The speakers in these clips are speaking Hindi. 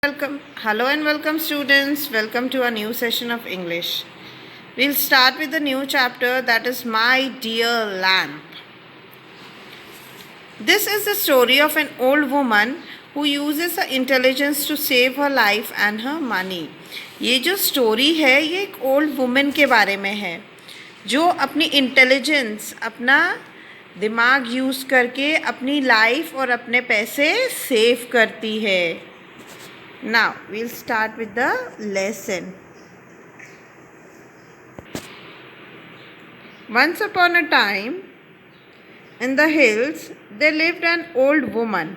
Hello and welcome students. Welcome to a new session of English. We'll start with the new chapter that is My Dear Lamp. This is the story of an old woman who uses her intelligence to save her life and her money. ये जो स्टोरी है ये एक ओल्ड वुमेन के बारे में है जो अपनी इंटेलिजेंस अपना दिमाग यूज़ करके अपनी लाइफ और अपने पैसे सेव करती है. Now we'll start with the lesson. Once upon a time, in the hills, there lived an old woman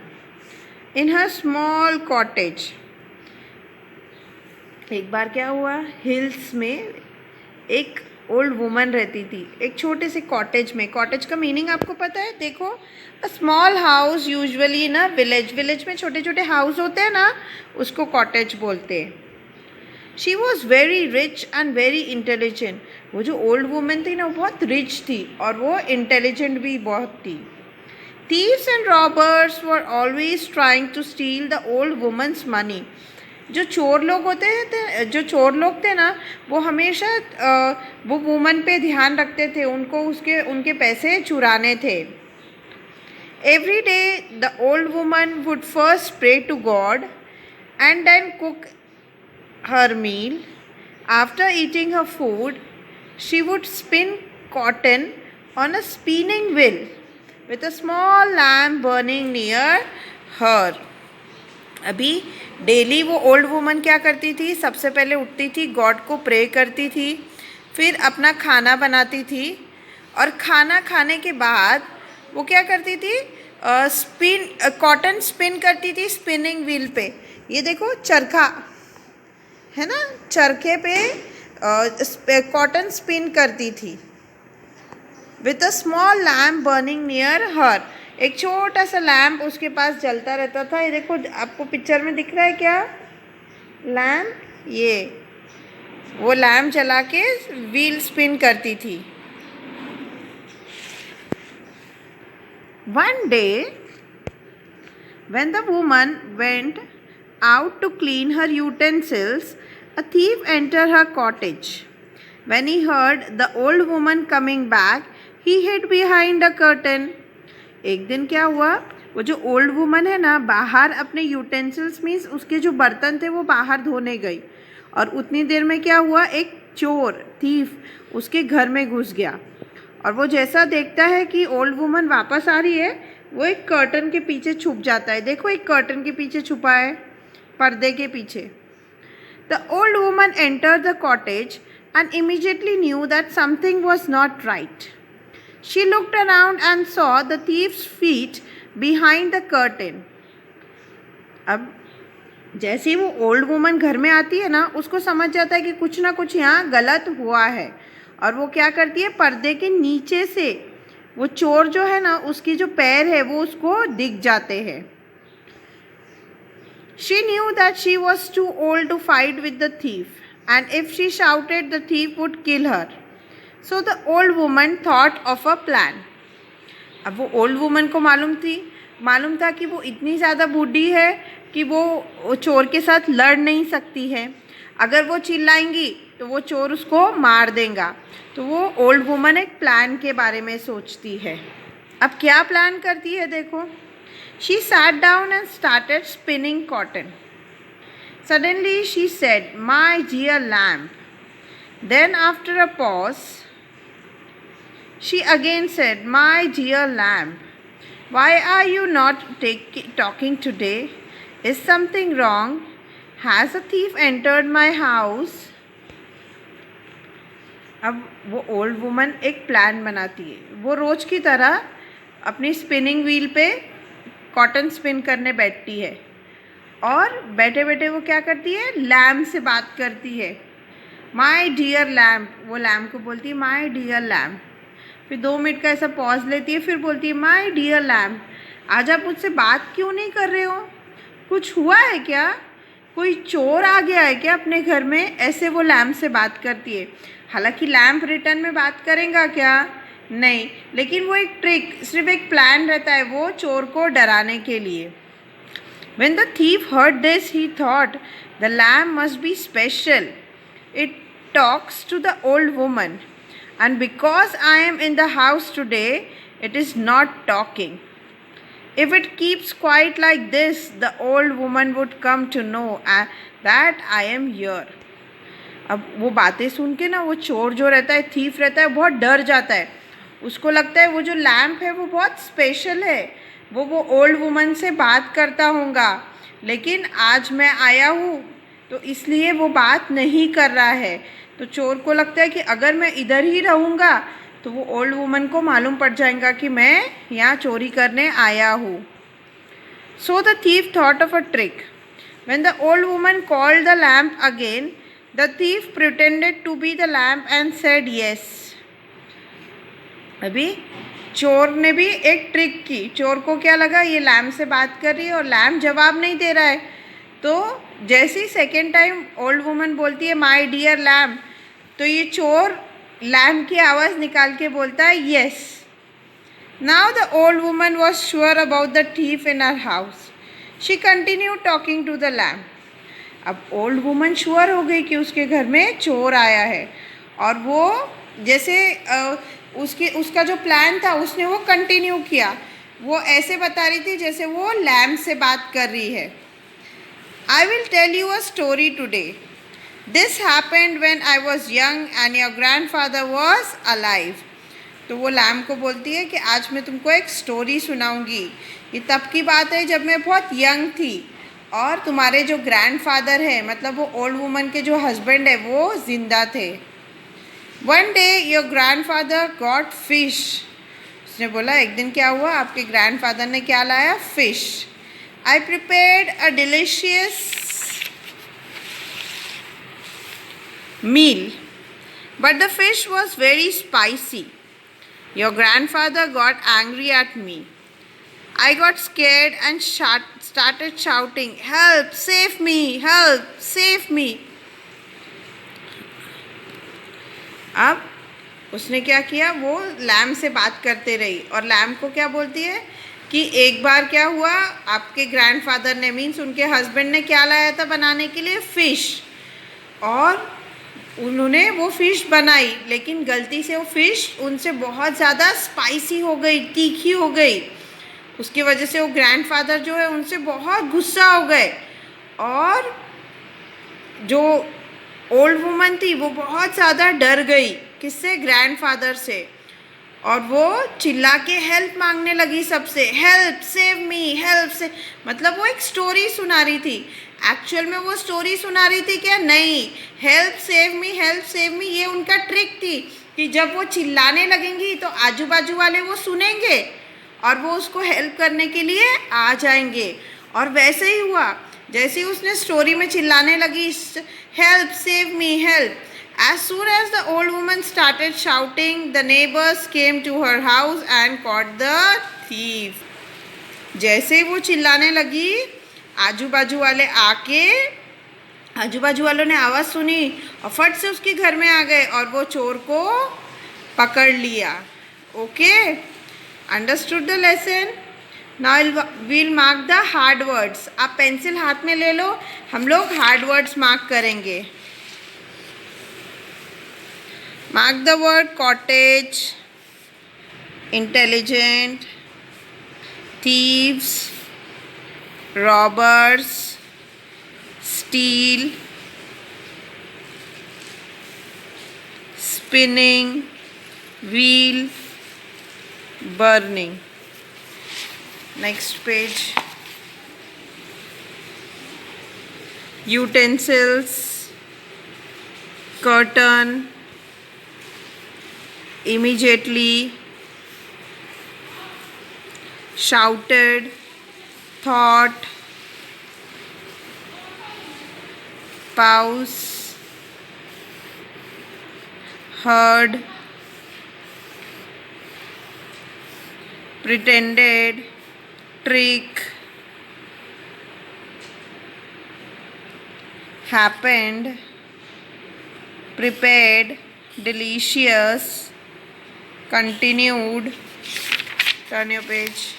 in her small cottage. एक बार क्या हुआ, हिल्स में एक ओल्ड वुमन रहती थी एक छोटे से कॉटेज में. कॉटेज का मीनिंग आपको पता है? देखो, अ स्मॉल हाउस यूजुअली ना विलेज में छोटे छोटे हाउस होते हैं ना, उसको कॉटेज बोलते हैं. She was very rich and very intelligent. वो जो ओल्ड वुमन थी ना वो बहुत रिच थी और वो इंटेलिजेंट भी बहुत थी. Thieves and robbers were always trying to steal the old woman's money. जो चोर लोग थे ना वो हमेशा वो वुमन पे ध्यान रखते थे, उनके पैसे चुराने थे. Every day the old woman would first pray to God and then cook her meal. After eating her food she would spin cotton on a spinning wheel with a small lamp burning near her. अभी डेली वो ओल्ड वुमन क्या करती थी? सबसे पहले उठती थी, गॉड को प्रे करती थी, फिर अपना खाना बनाती थी और खाना खाने के बाद वो क्या करती थी? कॉटन स्पिन करती थी स्पिनिंग व्हील पे. ये देखो चरखा है ना, चरखे पे कॉटन स्पिन करती थी with a small lamp burning near हर. एक छोटा सा लैम्प उसके पास जलता रहता था. ये देखो आपको पिक्चर में दिख रहा है क्या लैम्प? ये वो लैम्प जला के व्हील स्पिन करती थी. One day when the woman went out to clean her utensils, a thief entered her cottage. When he heard the old woman coming back, he hid behind a curtain. एक दिन क्या हुआ, वो जो ओल्ड वुमन है ना बाहर अपने यूटेंसिल्स मीन्स उसके जो बर्तन थे वो बाहर धोने गई और उतनी देर में क्या हुआ, एक चोर थीफ उसके घर में घुस गया और वो जैसा देखता है कि ओल्ड वुमन वापस आ रही है वो एक कर्टन के पीछे छुप जाता है. देखो एक कर्टन के पीछे छुपा है, पर्दे के पीछे. The old woman enter the cottage and immediately knew that something was not right. She looked around and saw the thief's feet behind the curtain. अब जैसे ही वो ओल्ड वुमन घर में आती है ना उसको समझ जाता है कि कुछ ना कुछ यहाँ गलत हुआ है और वो क्या करती है, पर्दे के नीचे से वो चोर जो है ना उसकी जो पैर है वो उसको दिख जाते हैं. She knew that she was too old to fight with the thief and if she shouted the thief would kill her. So the old woman thought of a plan. अब वो ओल्ड वुमन को मालूम था कि वो इतनी ज़्यादा बूढ़ी है कि वो चोर के साथ लड़ नहीं सकती है. अगर वो चिल्लाएंगी तो वो चोर उसको मार देगा. तो वो ओल्ड वुमन एक प्लान के बारे में सोचती है. अब क्या प्लान करती है देखो. She sat down and started spinning cotton. Suddenly she said, "My dear lamb." Then after a pause, she again said, "My dear lamb, why are you not talking today? Is something wrong? Has a thief entered my house?" अब वो ओल्ड वुमन एक प्लान बनाती है. वो रोज़ की तरह अपनी स्पिनिंग व्हील पे कॉटन स्पिन करने बैठती है और बैठे बैठे वो क्या करती है, लैम्प से बात करती है. माई डियर लैम्प, वो लैम्प को बोलती है माई डियर लैम्प. फिर 2 मिनट का ऐसा पॉज लेती है, फिर बोलती है माई डियर लैम्प, आज आप मुझसे बात क्यों नहीं कर रहे हो? कुछ हुआ है क्या? कोई चोर आ गया है क्या अपने घर में? ऐसे वो लैम्प से बात करती है. हालांकि लैम्प रिटर्न में बात करेगा क्या? नहीं, लेकिन वो एक ट्रिक, सिर्फ एक प्लान रहता है वो चोर को डराने के लिए. When the thief heard this, he thought, the lamb must be special. It talks to the old woman, and because I am in the house today, it is not talking. If it keeps quiet like this, the old woman would come to know that I am here. अब वो बातें सुन के ना वो चोर जो रहता है, थीफ रहता है, बहुत डर जाता है. उसको लगता है वो जो लैम्प है वो बहुत स्पेशल है, वो ओल्ड वुमन से बात करता होगा, लेकिन आज मैं आया हूँ तो इसलिए वो बात नहीं कर रहा है. तो चोर को लगता है कि अगर मैं इधर ही रहूँगा तो वो ओल्ड वुमन को मालूम पड़ जाएगा कि मैं यहाँ चोरी करने आया हूँ. So the thief thought of a trick. When the old woman called the lamp again, the thief pretended to be the lamp and said yes. अभी चोर ने भी एक ट्रिक की. चोर को क्या लगा ये लैम्प से बात कर रही है और लैम्प जवाब नहीं दे रहा है. तो जैसे ही सेकेंड टाइम ओल्ड वुमन बोलती है माय डियर लैम्प, तो ये चोर लैम्प की आवाज़ निकाल के बोलता है yes. Now the old woman was sure about the thief in her house. She continue talking to the lamp. अब ओल्ड वुमन श्योर हो गई कि उसके घर में चोर आया है, और वो जैसे उसका जो प्लान था उसने वो कंटिन्यू किया. वो ऐसे बता रही थी जैसे वो लैम्प से बात कर रही है. I will tell you a story today. This happened when I was young and your grandfather was alive. तो वो लैम्प को बोलती है कि आज मैं तुमको एक स्टोरी सुनाऊंगी. ये तब की बात है जब मैं बहुत यंग थी और तुम्हारे जो ग्रैंडफादर है, मतलब वो ओल्ड वुमन के जो हस्बैंड है, वो जिंदा थे. One day your grandfather got fish. उसने बोला एक दिन क्या हुआ, आपके ग्रैंडफादर ने क्या लाया, fish. I prepared a delicious meal, but the fish was very spicy. Your grandfather got angry at me. I got scared and started shouting, help, save me, help, save me. अब उसने क्या किया, वो लैम्प से बात करते रही और लैम्प को क्या बोलती है कि एक बार क्या हुआ, आपके ग्रैंडफादर ने मीन्स उनके हस्बैंड ने क्या लाया था बनाने के लिए, फ़िश. और उन्होंने वो फ़िश बनाई, लेकिन गलती से वो फ़िश उनसे बहुत ज़्यादा स्पाइसी हो गई, तीखी हो गई. उसकी वजह से वो ग्रैंडफादर जो है उनसे बहुत गुस्सा हो गए, और जो ओल्ड वुमन थी वो बहुत ज़्यादा डर गई. किससे, ग्रैंडफादर से. और वो चिल्ला के हेल्प मांगने लगी सबसे, हेल्प, सेव मी, हेल्प से. मतलब वो एक स्टोरी सुना रही थी. एक्चुअल में वो स्टोरी सुना रही थी क्या, नहीं, help save me, help save me, ये उनका ट्रिक थी कि जब वो चिल्लाने लगेंगी तो आजू बाजू वाले वो सुनेंगे और वो उसको हेल्प करने के लिए आ जाएंगे. और वैसे ही हुआ. जैसे ही उसने स्टोरी में चिल्लाने लगी, help, save me, help, as soon as the old woman started shouting, the neighbors came to her house and caught the thief. जैसे ही वो चिल्लाने लगी, आजू बाजू वाले आके, आजू बाजू वालों ने आवाज़ सुनी और फट से उसके घर में आ गए और वो चोर को पकड़ लिया. Okay, understood the lesson. Now will mark the hard words. आप पेंसिल हाथ में ले लो, हम लोग हार्ड वर्ड्स मार्क करेंगे. Mark the word cottage, intelligent, thieves, robbers, steal, spinning, wheel, burning. Next page. Utensils, curtain, immediately, shouted, thought, pause, heard, pretended, trick, happened, prepared, delicious, continued. Turn your page.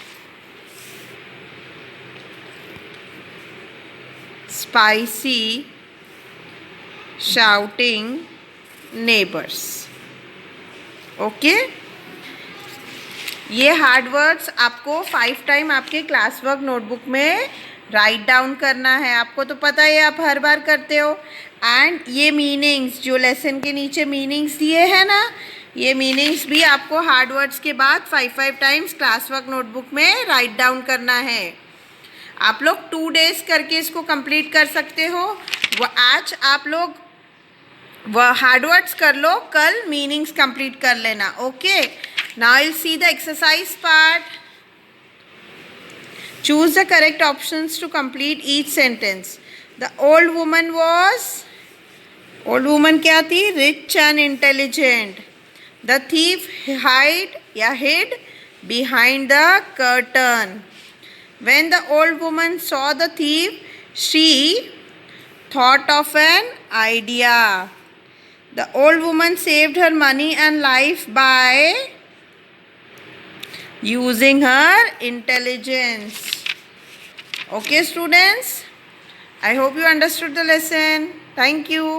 spicy shouting neighbors. Okay, ये हार्ड वर्ड्स आपको 5 टाइम आपके क्लास वर्क नोटबुक में राइट डाउन करना है. आपको तो पता है, आप हर बार करते हो. एंड ये मीनिंग्स जो लेसन के नीचे मीनिंग्स दिए हैं ना, ये मीनिंग्स भी आपको हार्ड वर्ड्स के बाद 5 टाइम्स क्लास वर्क नोटबुक में राइट डाउन करना है. आप लोग 2 डेज करके इसको कंप्लीट कर सकते हो. आज आप लोग वह हार्ड वर्ड्स कर लो, कल मीनिंग्स कंप्लीट कर लेना. Okay, now will see the exercise part. Choose the correct options to complete each sentence. The old woman was, old woman क्या थी? Rich and intelligent. The thief hide या hid behind the curtain. When the old woman saw the thief, she thought of an idea. The old woman saved her money and life by using her intelligence. Okay, students, I hope you understood the lesson. Thank you.